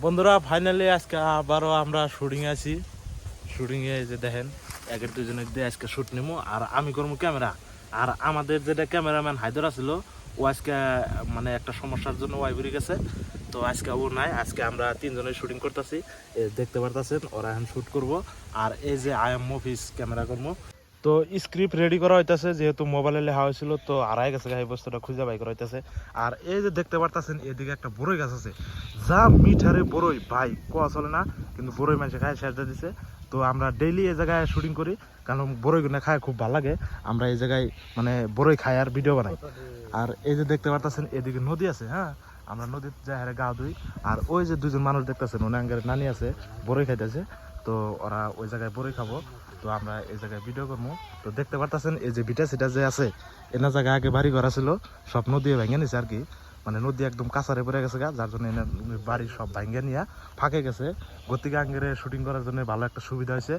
বন্ধুরা ফাইনালি আজকে আবারও আমরা শুটিং আছি। শুটিংয়ে যে দেখেন একের দুজনের দিয়ে আজকে শ্যুট নেবো, আর আমি করবো ক্যামেরা। আর আমাদের যেটা ক্যামেরাম্যান হায়দর ছিল, ও আজকে মানে একটা সমস্যার জন্য ওয়াই বেরিয়ে গেছে। তো আজকে ও নাই, আজকে আমরা তিনজনের শুটিং করতেছি। দেখতে পারতেছেন ওরা এখন শ্যুট করবো। আর এই যে আই এম অফিস ক্যামেরা করবো। তো স্ক্রিপ্ট রেডি করা হইতেছে, যেহেতু মোবাইলে লেখা হয়েছিল তো আড়াই গেছে এই বস্তুটা খুঁজে বাই করা হইতেছে। আর এই যে দেখতে পারতেছেন এদিকে একটা বড়ই গাছ আছে, যা মিঠারে বড়ই ভাই কোয়া চলে না, কিন্তু বড়ই মানুষে খায় শেষ দিয়ে দিছে। তো আমরা ডেইলি এই জায়গায় শুটিং করি, কারণ বড়ইগুলো খায় খুব ভালো লাগে। আমরা এই জায়গায় মানে বড়ই খাই আর ভিডিও বানাই। আর এই যে দেখতে পারতেছেন এদিকে নদী আছে, হ্যাঁ আমরা নদীতে যাই হারে গা ধুই। আর ওই যে দুজন মানুষ দেখতেছেন ওনাঙ্গের নানি আছে, বড়ই খাইতেছে। তো ওরা ওই জায়গায় বড়ই খাবো, তো আমরা এই জায়গায় ভিডিও করবো। তো দেখতে পারতেছেন এই যে ভিটা সিটা যে আছে, এনা জায়গায় আগে বাড়ি ঘর ছিল, সব নদী ভেঙে নিছে আর কি। মানে নদী একদম কাছারে পড়ে গেছে গা, যার জন্য এনার বাড়ি সব ভেঙে নিয়ে ফাঁকে গেছে। গতিকে আঙ্গেরে শুটিং করার জন্য ভালো একটা সুবিধা হয়েছে।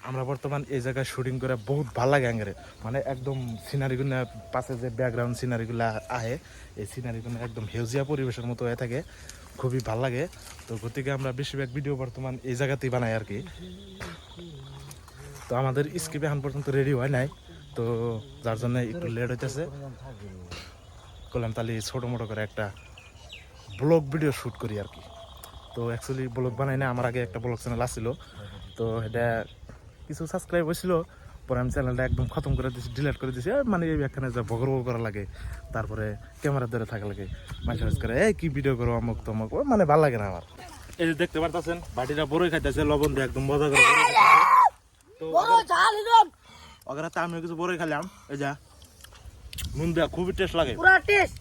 আমরা বর্তমান এই জায়গায় শুটিং করে বহুত ভালো লাগে আঙ্গেরে, মানে একদম সিনারিগুলো পাশে যে ব্যাকগ্রাউন্ড সিনারিগুলো আহে, এই সিনারিগুলো একদম হেউজিয়া পরিবেশের মতো হয়ে থাকে, খুবই ভালো লাগে। তো গতিকে আমরা বেশিরভাগ ভিডিও বর্তমান এই জায়গাতেই বানাই আর কি। তো আমাদের স্ক্রিপ্ট এখন পর্যন্ত রেডি হয় নাই, তো যার জন্য একটু লেট হইতেছে। করলাম তাহলে ছোটো মোটো করে একটা ব্লগ ভিডিও শ্যুট করি আর কি। তো অ্যাকচুয়ালি ব্লগ বানাই না, আমার আগে একটা ব্লগ চ্যানেল আসছিল, তো এটা কিছু সাবস্ক্রাইব হয়েছিল, পরে আমি চ্যানেলটা একদম খতম করে দিয়েছি, ডিলিট করে দিয়েছি। মানে এখানে যা বগর করা লাগে, তারপরে ক্যামেরা ধরে থাকা লাগে, মাঝে মাঝে করে এই কি ভিডিও করো অমুক তমুক, মানে ভালো লাগে না আমার। এই যে দেখতে পারতেছেন বাটিটা বড়ই খাইতেছে, লবণ দিয়ে একদম মজা করে। তো আমিও কিছু বড়ই খেলাম, এই যা নুন দেওয়া খুবই টেস্ট লাগে, পুরা টেস্ট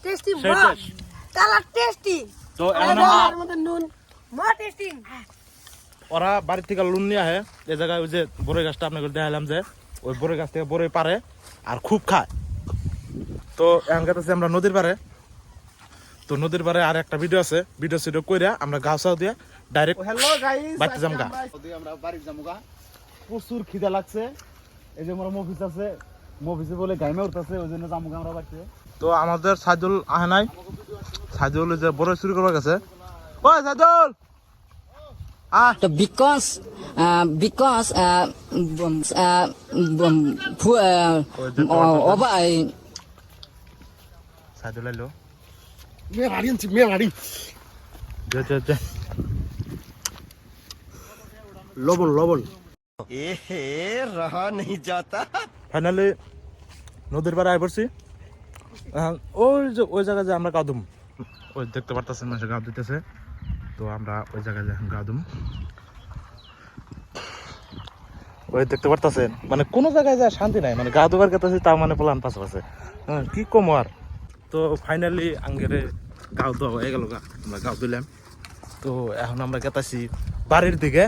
টেস্টি সেই মা টেস্ট। কালার টেস্টি তো এখন আমরা আর মধ্যে নুন মা টেস্টি ওরা বাড়ি থেকে লুন নিয়ে আহে এই জায়গায়, ওই যে বড়ই গাছটা আপনাকে দেখালাম, যে ওই বড়ই গাছ থেকে বড়ই পারে আর খুব খায়। তো এখন গেছে আমরা নদীর পারে। তো নদীর পারে আর একটা ভিডিও আছে, ভিডিও সিডিও কইরা আমরা গাছ দিয়ে ডাইরেক্ট হ্যালো গাইস, বাড়িতে যাম গা। আমরা বাড়ি যাবো গা। প্রচুর খিদা লাগছে, এই যে আমার মফিস আছে, মফিসে বলে গাইমে উঠতেছে, ওই জন্য যাবো গা আমরা বাড়িতে। তো আমাদের সাইদুল আহে নাই, সাইদুল যে বড়ই চুরি করবার গেছে। ওই Saidul So because over Saidul আইলো, মেরাড়ি আনছি, মেরাড়ি যে লবণ লবণ। ফাইনালি নদীর পাড়ে আই পড়ছি। ওই যে ওই জায়গায় যে আমরা গাদুম, ওই দেখতে পারতেছেন মানুষ গাও দিতেছে, তো আমরা ওই জায়গায় গাও দুম। ওই দেখতে পারতেছেন মানে কোনো জায়গায় যা শান্তি নাই, মানে গা দুবার কাছে তাও মানে প্লান পাশে কি কম আর। তো ফাইনালি আঙ্গেরে গাও দেওয়া হয়ে গেল গা, আমরা গাও দিলাম। তো এখন আমরা গেতাছি বাড়ির দিকে।